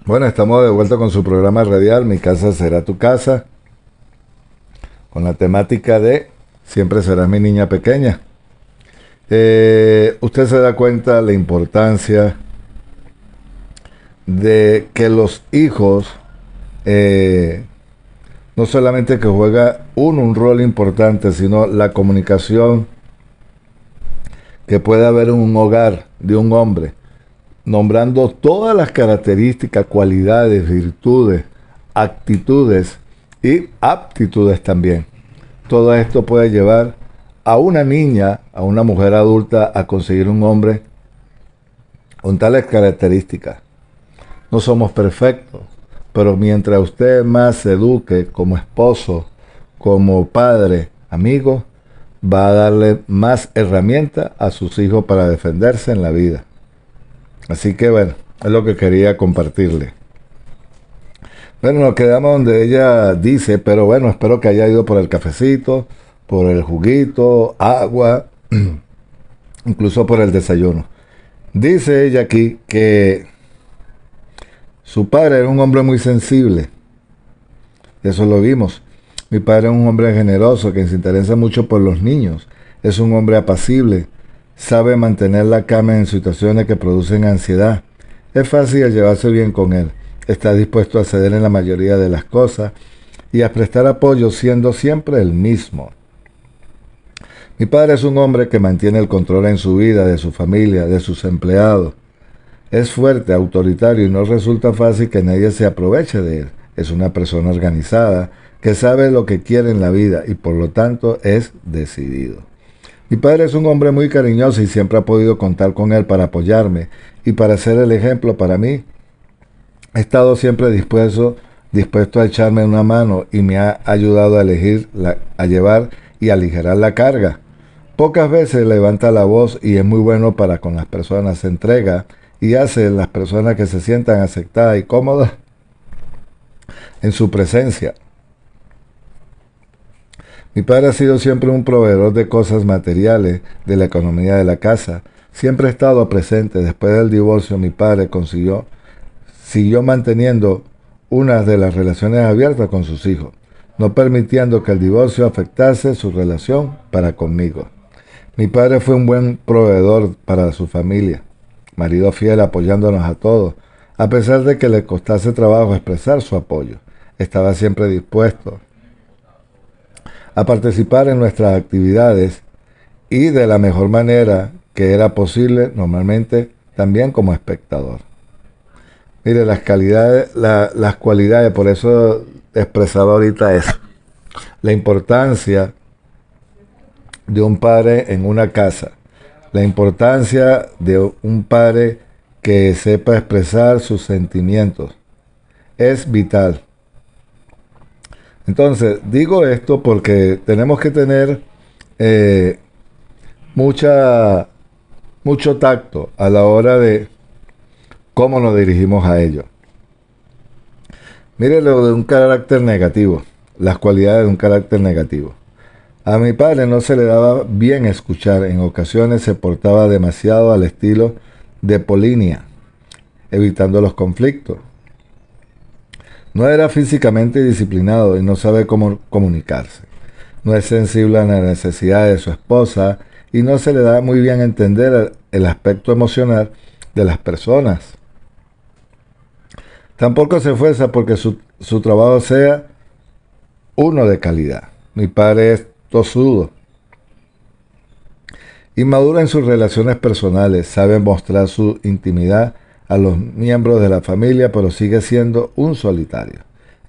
Bueno, estamos de vuelta con su programa radial Mi casa será tu casa, con la temática de Siempre serás mi niña pequeña. Usted se da cuenta la importancia de que los hijos eh, no solamente que juega un rol importante, sino la comunicación que puede haber en un hogar de un hombre, nombrando todas las características, cualidades, virtudes, actitudes y aptitudes también. Todo esto puede llevar a una niña, a una mujer adulta, a conseguir un hombre con tales características. No somos perfectos, pero mientras usted más se eduque como esposo, como padre, amigo, va a darle más herramientas a sus hijos para defenderse en la vida. Así que bueno, es lo que quería compartirle. Bueno, nos quedamos donde ella dice, pero bueno, espero que haya ido por el cafecito, por el juguito, agua, incluso por el desayuno. Dice ella aquí que su padre era un hombre muy sensible, eso lo vimos. Mi padre es un hombre generoso que se interesa mucho por los niños, es un hombre apacible, sabe mantener la calma en situaciones que producen ansiedad. Es fácil llevarse bien con él, está dispuesto a ceder en la mayoría de las cosas y a prestar apoyo siendo siempre el mismo. Mi padre es un hombre que mantiene el control en su vida, de su familia, de sus empleados. Es fuerte, autoritario y no resulta fácil que nadie se aproveche de él. Es una persona organizada que sabe lo que quiere en la vida y por lo tanto es decidido. Mi padre es un hombre muy cariñoso y siempre ha podido contar con él para apoyarme y para ser el ejemplo para mí. He estado siempre dispuesto a echarme una mano y me ha ayudado a llevar y aligerar la carga. Pocas veces levanta la voz y es muy bueno para con las personas. Se entrega y hace las personas que se sientan aceptadas y cómodas en su presencia. Mi padre ha sido siempre un proveedor de cosas materiales de la economía de la casa. Siempre ha estado presente. Después del divorcio, mi padre siguió manteniendo una de las relaciones abiertas con sus hijos, no permitiendo que el divorcio afectase su relación para conmigo. Mi padre fue un buen proveedor para su familia, marido fiel apoyándonos a todos, a pesar de que le costase trabajo expresar su apoyo. Estaba siempre dispuesto a participar en nuestras actividades y de la mejor manera que era posible, normalmente también como espectador. Mire, las cualidades, por eso expresaba ahorita eso. La importancia de un padre en una casa. La importancia de un padre que sepa expresar sus sentimientos. Es vital. Entonces, digo esto porque tenemos que tener eh, mucha, mucho tacto a la hora de cómo nos dirigimos a ellos. Mire lo de un carácter negativo, las cualidades de un carácter negativo. A mi padre no se le daba bien escuchar, en ocasiones se portaba demasiado al estilo de Polinia, evitando los conflictos. No era físicamente disciplinado y no sabe cómo comunicarse. No es sensible a las necesidades de su esposa y no se le da muy bien entender el aspecto emocional de las personas. Tampoco se esfuerza porque su trabajo sea uno de calidad. Mi padre es tosudo. Inmaduro en sus relaciones personales, sabe mostrar su intimidad a los miembros de la familia, pero sigue siendo un solitario.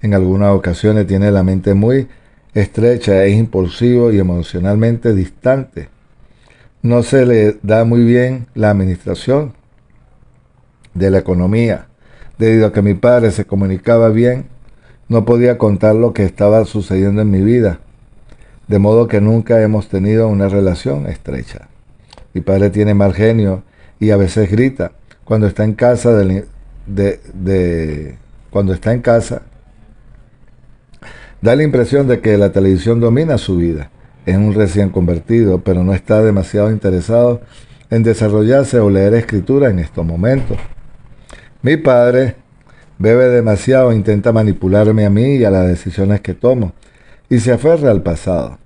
En algunas ocasiones tiene la mente muy estrecha, es impulsivo y emocionalmente distante. No se le da muy bien la administración de la economía. Debido a que mi padre se comunicaba bien, no podía contar lo que estaba sucediendo en mi vida, de modo que nunca hemos tenido una relación estrecha. Mi padre tiene mal genio y a veces grita. Cuando está en casa, cuando está en casa, da la impresión de que la televisión domina su vida. Es un recién convertido, pero no está demasiado interesado en desarrollarse o leer escritura en estos momentos. Mi padre Bebe demasiado, intenta manipularme a mí y a las decisiones que tomo, y se aferra al pasado.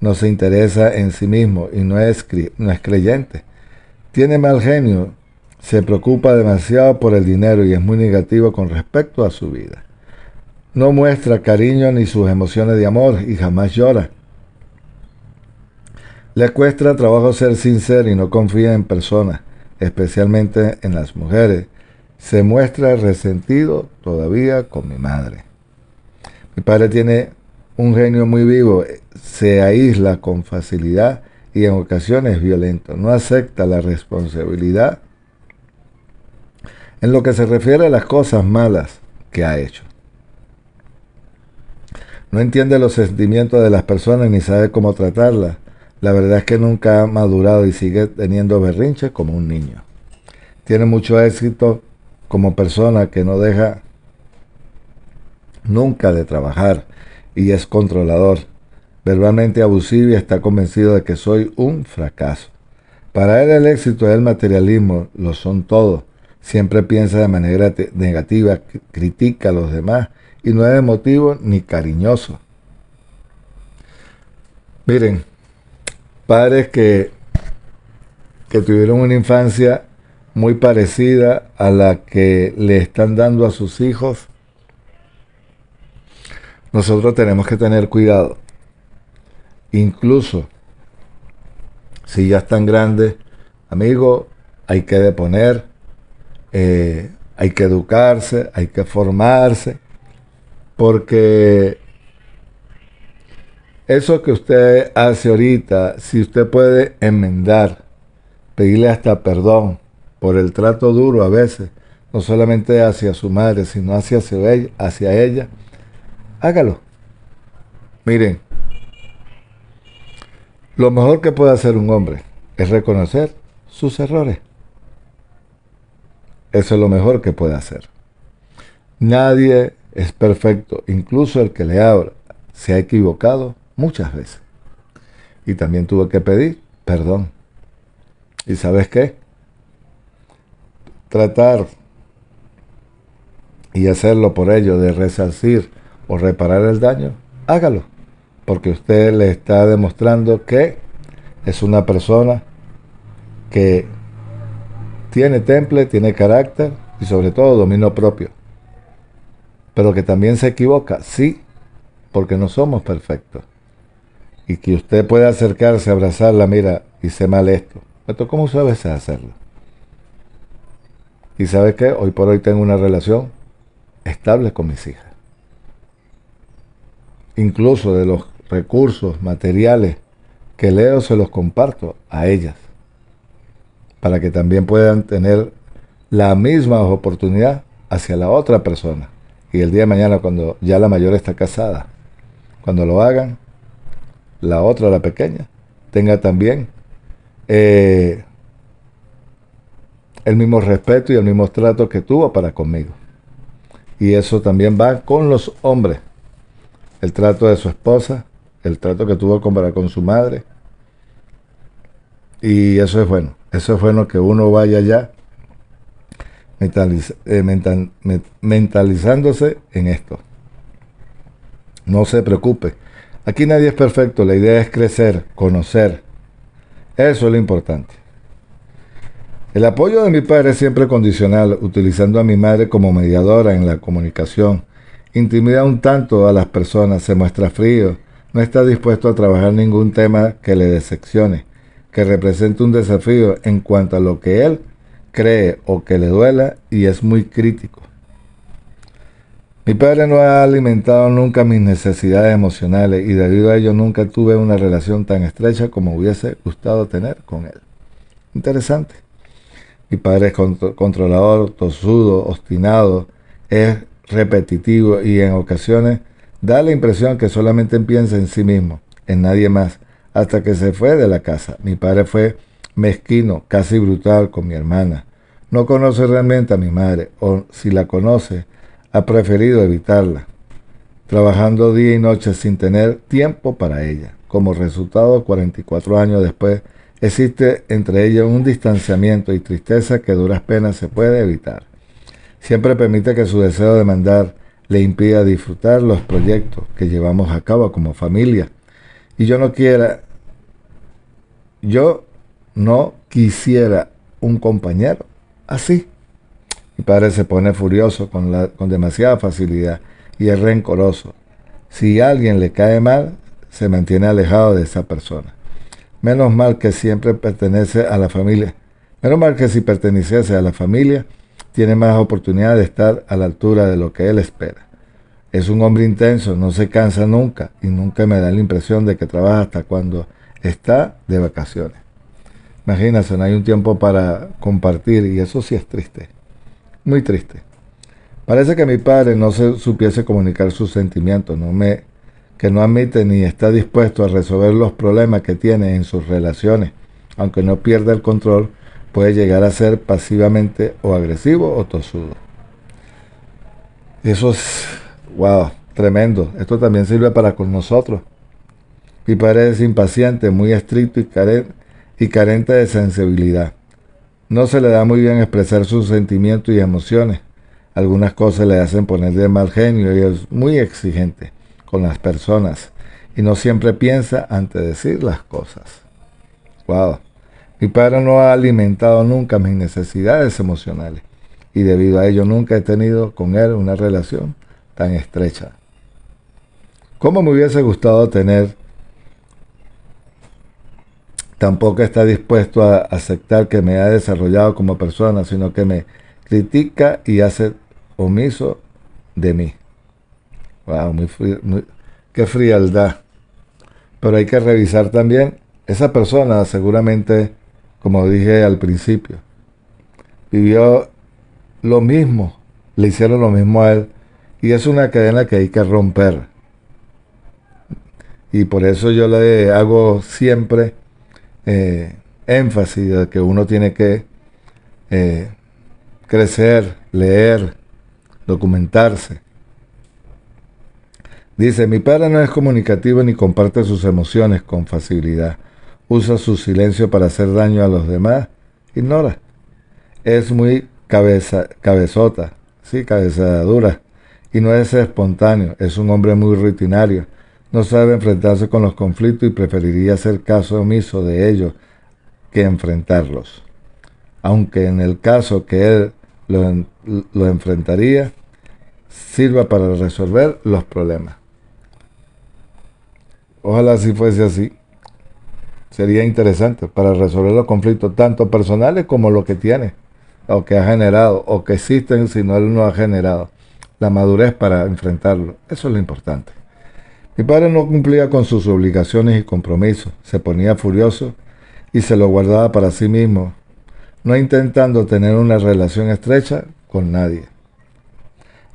No se interesa en sí mismo y no es creyente. Tiene mal genio, se preocupa demasiado por el dinero y es muy negativo con respecto a su vida. No muestra cariño ni sus emociones de amor y jamás llora. Le cuesta trabajo ser sincero y no confía en personas, especialmente en las mujeres. Se muestra resentido todavía con mi madre. Mi padre tiene un genio muy vivo, se aísla con facilidad y en ocasiones violento. No acepta la responsabilidad en lo que se refiere a las cosas malas que ha hecho. No entiende los sentimientos de las personas ni sabe cómo tratarlas. La verdad es que nunca ha madurado y sigue teniendo berrinches como un niño. Tiene mucho éxito como persona que no deja nunca de trabajar y es controlador, verbalmente abusivo y está convencido de que soy un fracaso. Para él el éxito y el materialismo lo son todo. Siempre piensa de manera negativa, critica a los demás y no es emotivo ni cariñoso. Miren, padres que tuvieron una infancia muy parecida a la que le están dando a sus hijos, nosotros tenemos que tener cuidado. Incluso si ya están grandes, amigo, hay que deponer, hay que educarse, hay que formarse, porque eso que usted hace ahorita, si usted puede enmendar, pedirle hasta perdón por el trato duro a veces, no solamente hacia su madre, sino hacia ella, hágalo. Miren, lo mejor que puede hacer un hombre es reconocer sus errores. Eso es lo mejor que puede hacer. Nadie es perfecto, incluso el que le habla se ha equivocado muchas veces. Y también tuve que pedir perdón. ¿Y sabes qué? Tratar y hacerlo por ello de resarcir o reparar el daño, hágalo. Porque usted le está demostrando que es una persona que tiene temple, tiene carácter y sobre todo dominio propio. Pero que también se equivoca, sí, porque no somos perfectos. Y que usted puede acercarse, abrazarla, mira, hice mal esto. Pero ¿cómo sabes hacerlo? Y ¿sabes qué? Hoy por hoy tengo una relación estable con mis hijas. Incluso de los recursos materiales que leo se los comparto a ellas. Para que también puedan tener la misma oportunidad hacia la otra persona. Y el día de mañana, cuando ya la mayor está casada, cuando lo hagan, la otra, la pequeña, tenga también el mismo respeto y el mismo trato que tuvo para conmigo. Y eso también va con los hombres. El trato de su esposa, el trato que tuvo para con su madre. Y eso es bueno. Eso es bueno que uno vaya ya mentalizándose en esto. No se preocupe. Aquí nadie es perfecto. La idea es crecer, conocer. Eso es lo importante. El apoyo de mi padre es siempre condicional, utilizando a mi madre como mediadora en la comunicación. Intimida un tanto a las personas, se muestra frío, no está dispuesto a trabajar ningún tema que le decepcione, que represente un desafío en cuanto a lo que él cree o que le duela y es muy crítico. Mi padre no ha alimentado nunca mis necesidades emocionales y debido a ello nunca tuve una relación tan estrecha como hubiese gustado tener con él. Interesante. Mi padre es controlador, tosudo, obstinado, es repetitivo y en ocasiones da la impresión que solamente piensa en sí mismo, en nadie más, hasta que se fue de la casa. Mi padre fue mezquino, casi brutal con mi hermana. No conoce realmente a mi madre, o si la conoce, ha preferido evitarla, trabajando día y noche sin tener tiempo para ella. Como resultado, 44 años después, existe entre ellos un distanciamiento y tristeza que a duras penas se puede evitar. Siempre permite que su deseo de mandar le impida disfrutar los proyectos que llevamos a cabo como familia. Y yo no quisiera un compañero así. Mi padre se pone furioso con demasiada facilidad y es rencoroso. Si a alguien le cae mal, se mantiene alejado de esa persona. Menos mal que siempre pertenece a la familia. Menos mal que si perteneciese a la familia, tiene más oportunidad de estar a la altura de lo que él espera. Es un hombre intenso, no se cansa nunca y nunca me da la impresión de que trabaja hasta cuando está de vacaciones. Imagínense, no hay un tiempo para compartir y eso sí es triste, muy triste. Parece que mi padre no se supiese comunicar sus sentimientos, que no admite ni está dispuesto a resolver los problemas que tiene en sus relaciones. Aunque no pierda el control, puede llegar a ser pasivamente o agresivo o tosudo. Eso es, wow, tremendo. Esto también sirve para con nosotros. Mi padre es impaciente, muy estricto y carente de sensibilidad. No se le da muy bien expresar sus sentimientos y emociones. Algunas cosas le hacen poner de mal genio y es muy exigente con las personas y no siempre piensa antes de decir las cosas. Wow. Mi padre no ha alimentado nunca mis necesidades emocionales y debido a ello nunca he tenido con él una relación tan estrecha. ¿Cómo me hubiese gustado tener? Tampoco está dispuesto a aceptar que me ha desarrollado como persona, sino que me critica y hace omiso de mí. Wow, qué frialdad. Pero hay que revisar también, esa persona seguramente, como dije al principio, vivió lo mismo, le hicieron lo mismo a él, y es una cadena que hay que romper. Y por eso yo le hago siempre énfasis de que uno tiene que crecer, leer, documentarse. Dice, mi padre no es comunicativo ni comparte sus emociones con facilidad. Usa su silencio para hacer daño a los demás. Ignora. Es muy cabezota, sí, cabeza dura. Y no es espontáneo. Es un hombre muy rutinario. No sabe enfrentarse con los conflictos y preferiría hacer caso omiso de ellos que enfrentarlos. Aunque en el caso que él lo enfrentaría, sirva para resolver los problemas. Ojalá si fuese así. Sería interesante para resolver los conflictos, tanto personales como lo que tiene, o que ha generado, o que existen si no él no ha generado. La madurez para enfrentarlo. Eso es lo importante. Mi padre no cumplía con sus obligaciones y compromisos. Se ponía furioso y se lo guardaba para sí mismo, no intentando tener una relación estrecha con nadie.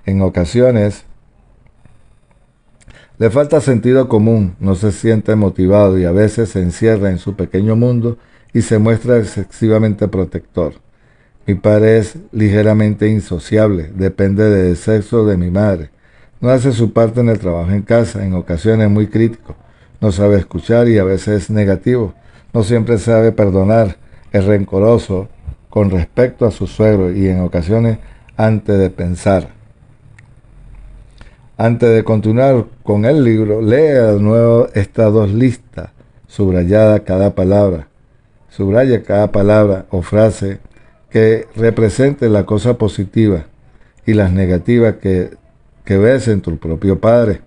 En ocasiones le falta sentido común, no se siente motivado y a veces se encierra en su pequeño mundo y se muestra excesivamente protector. Mi padre es ligeramente insociable, depende del sexo de mi madre. No hace su parte en el trabajo en casa, en ocasiones muy crítico. No sabe escuchar y a veces es negativo. No siempre sabe perdonar, es rencoroso con respecto a su suegro y en ocasiones antes de pensar. Antes de continuar con el libro, lea de nuevo estas dos listas, subrayada cada palabra. Subraya cada palabra o frase que represente la cosa positiva y las negativas que ves en tu propio padre.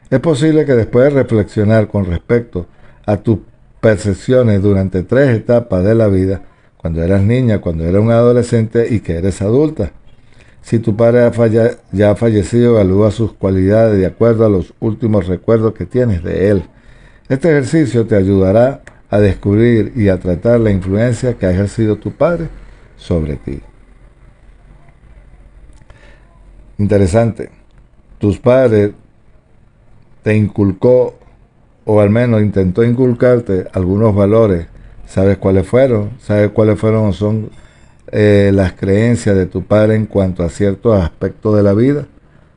Es posible que después de reflexionar con respecto a tus percepciones durante 3 etapas de la vida, cuando eras niña, cuando eras un adolescente y que eres adulta. Si tu padre ya ha fallecido, evalúa sus cualidades de acuerdo a los últimos recuerdos que tienes de él. Este ejercicio te ayudará a descubrir y a tratar la influencia que ha ejercido tu padre sobre ti. Interesante. Tus padres te inculcó, o al menos intentó inculcarte algunos valores. ¿Sabes cuáles fueron? ¿Sabes cuáles fueron o son las creencias de tu padre en cuanto a ciertos aspectos de la vida?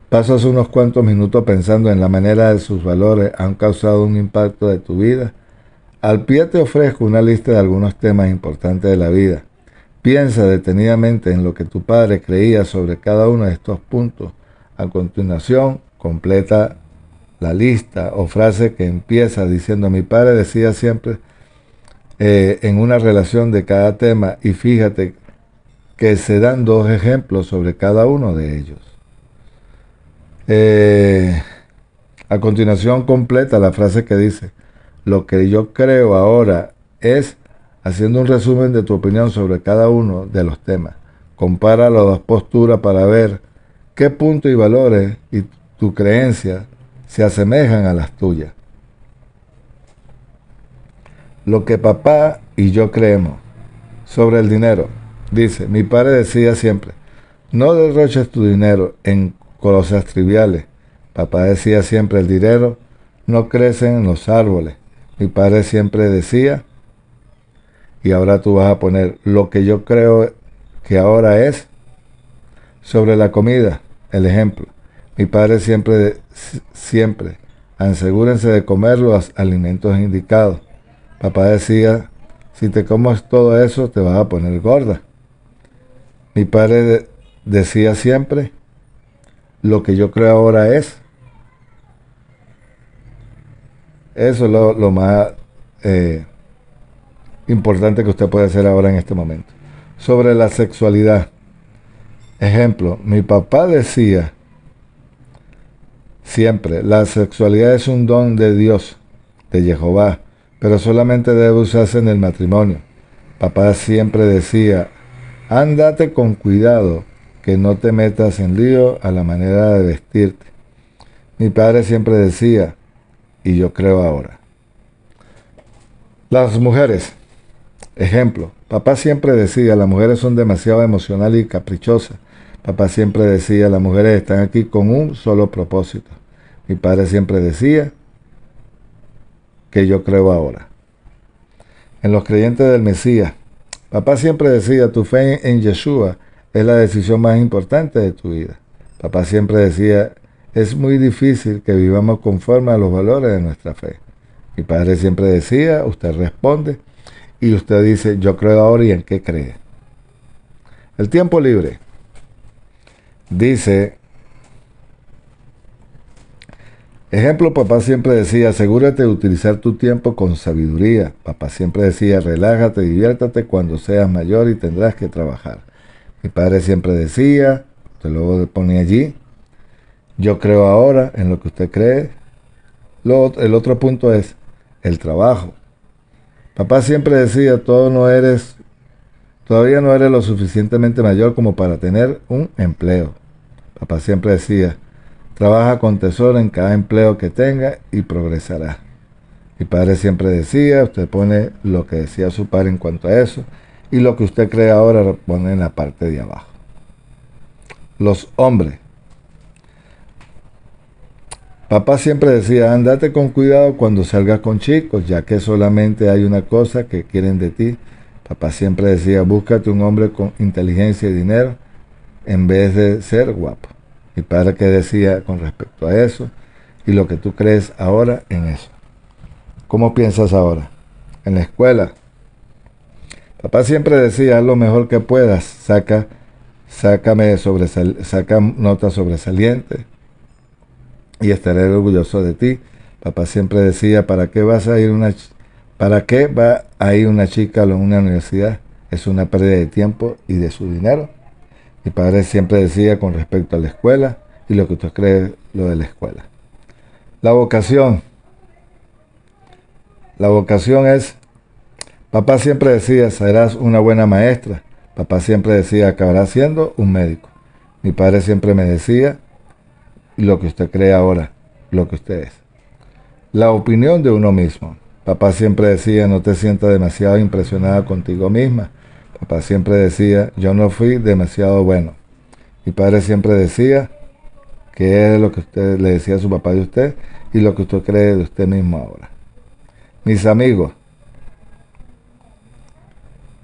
¿Pasas unos cuantos minutos pensando en la manera de sus valores han causado un impacto de tu vida? Al pie te ofrezco una lista de algunos temas importantes de la vida. Piensa detenidamente en lo que tu padre creía sobre cada uno de estos puntos. A continuación, completa la lista o frase que empieza diciendo: mi padre decía siempre, en una relación de cada tema, y fíjate que se dan dos ejemplos sobre cada uno de ellos. A continuación completa la frase que dice: lo que yo creo ahora es, haciendo un resumen de tu opinión sobre cada uno de los temas. Compara las dos posturas para ver qué puntos y valores y tu creencia se asemejan a las tuyas. Lo que papá y yo creemos sobre el dinero. Dice: mi padre decía siempre, no derroches tu dinero en cosas triviales. Papá decía siempre, el dinero no crece en los árboles. Mi padre siempre decía, y ahora tú vas a poner lo que yo creo que ahora es sobre la comida. El ejemplo: mi padre siempre, asegúrense de comer los alimentos indicados. Papá decía, si te comes todo eso te vas a poner gorda. Mi padre decía siempre, lo que yo creo ahora es. Eso es lo más importante que usted puede hacer ahora en este momento. Sobre la sexualidad. Ejemplo: mi papá decía siempre, la sexualidad es un don de Dios, de Jehová, pero solamente debe usarse en el matrimonio. Papá siempre decía, ándate con cuidado, que no te metas en lío a la manera de vestirte. Mi padre siempre decía, y yo creo ahora. Las mujeres. Ejemplo: papá siempre decía, las mujeres son demasiado emocionales y caprichosas. Papá siempre decía, las mujeres están aquí con un solo propósito. Mi padre siempre decía, que yo creo ahora. En los creyentes del Mesías. Papá siempre decía, tu fe en Yeshua es la decisión más importante de tu vida. Papá siempre decía, es muy difícil que vivamos conforme a los valores de nuestra fe. Mi padre siempre decía, usted responde, y usted dice, yo creo ahora, y en qué cree. El tiempo libre. Dice, ejemplo, papá siempre decía, asegúrate de utilizar tu tiempo con sabiduría. Papá siempre decía, relájate, diviértate cuando seas mayor y tendrás que trabajar. Mi padre siempre decía, usted luego pone allí, yo creo ahora en lo que usted cree. El otro punto es el trabajo. Papá siempre decía, todavía no eres lo suficientemente mayor como para tener un empleo. Papá siempre decía, trabaja con tesoro en cada empleo que tenga y progresará. Mi padre siempre decía, usted pone lo que decía su padre en cuanto a eso, y lo que usted cree ahora lo pone en la parte de abajo. Los hombres. Papá siempre decía, andate con cuidado cuando salgas con chicos, ya que solamente hay una cosa que quieren de ti. Papá siempre decía, búscate un hombre con inteligencia y dinero en vez de ser guapo. Mi padre que decía con respecto a eso y lo que tú crees ahora en eso. ¿Cómo piensas ahora? En la escuela. Papá siempre decía, haz lo mejor que puedas, saca notas sobresalientes y estaré orgulloso de ti. Papá siempre decía, ¿para qué va a ir una chica a una universidad? Es una pérdida de tiempo y de su dinero. Mi padre siempre decía con respecto a la escuela y lo que usted cree lo de la escuela. La vocación. La vocación es, papá siempre decía, serás una buena maestra. Papá siempre decía, acabarás siendo un médico. Mi padre siempre me decía, y lo que usted cree ahora, lo que usted es. La opinión de uno mismo. Papá siempre decía, no te sientas demasiado impresionada contigo misma. Papá siempre decía, yo no fui demasiado bueno. Mi padre siempre decía que es lo que usted le decía a su papá de usted y lo que usted cree de usted mismo ahora. Mis amigos.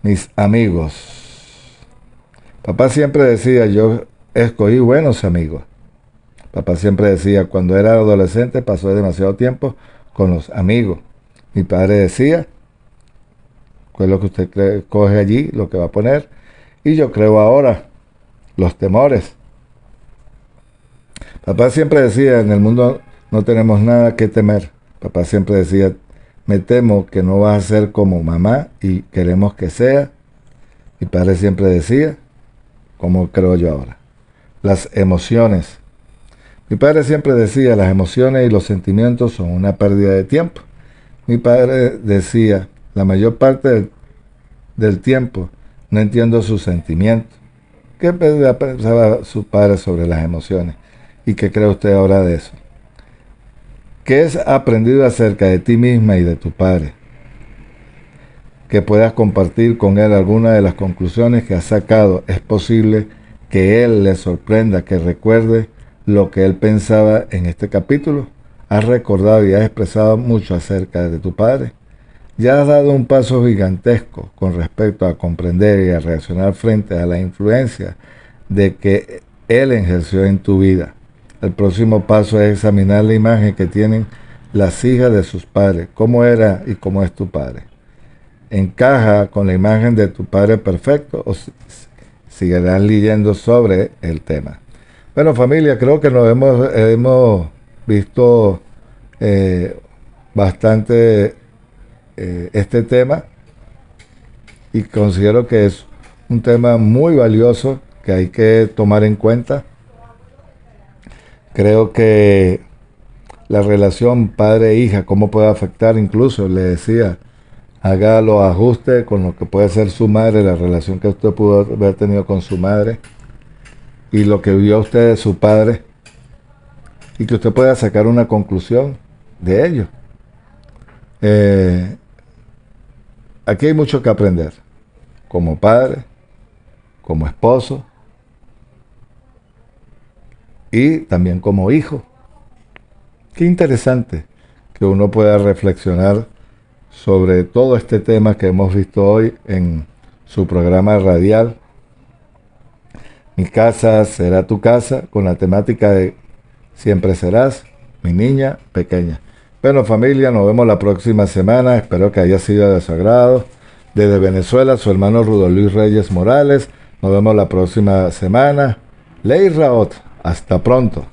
Mis amigos. Papá siempre decía, yo escogí buenos amigos. Papá siempre decía, cuando era adolescente pasó demasiado tiempo con los amigos. Mi padre decía, ¿cuál es lo que usted coge allí, lo que va a poner? Y yo creo ahora, los temores. Papá siempre decía, en el mundo no tenemos nada que temer. Papá siempre decía, me temo que no vas a ser como mamá y queremos que sea. Mi padre siempre decía, como creo yo ahora, las emociones. Mi padre siempre decía, las emociones y los sentimientos son una pérdida de tiempo. Mi padre decía, la mayor parte del tiempo no entiendo sus sentimientos. ¿Qué pensaba su padre sobre las emociones? ¿Y qué cree usted ahora de eso? ¿Qué has aprendido acerca de ti misma y de tu padre? Que puedas compartir con él alguna de las conclusiones que has sacado. Es posible que él le sorprenda, que recuerde lo que él pensaba en este capítulo. Has recordado y has expresado mucho acerca de tu padre. Ya has dado un paso gigantesco con respecto a comprender y a reaccionar frente a la influencia de que él ejerció en tu vida. El próximo paso es examinar la imagen que tienen las hijas de sus padres. ¿Cómo era y cómo es tu padre? ¿Encaja con la imagen de tu padre perfecto o seguirás leyendo sobre el tema? Bueno, familia, creo que nos hemos visto bastante este tema y considero que es un tema muy valioso que hay que tomar en cuenta. Creo que la relación padre-hija, cómo puede afectar, incluso le decía, haga los ajustes con lo que puede ser su madre, la relación que usted pudo haber tenido con su madre y lo que vio usted de su padre, y que usted pueda sacar una conclusión de ello. Aquí hay mucho que aprender, como padre, como esposo y también como hijo. Qué interesante que uno pueda reflexionar sobre todo este tema que hemos visto hoy en su programa radial. Mi casa será tu casa, con la temática de Siempre serás mi niña pequeña. Bueno, familia, nos vemos la próxima semana. Espero que haya sido de su agrado. Desde Venezuela, su hermano Rudo Luis Reyes Morales. Nos vemos la próxima semana. Ley Raot. Hasta pronto.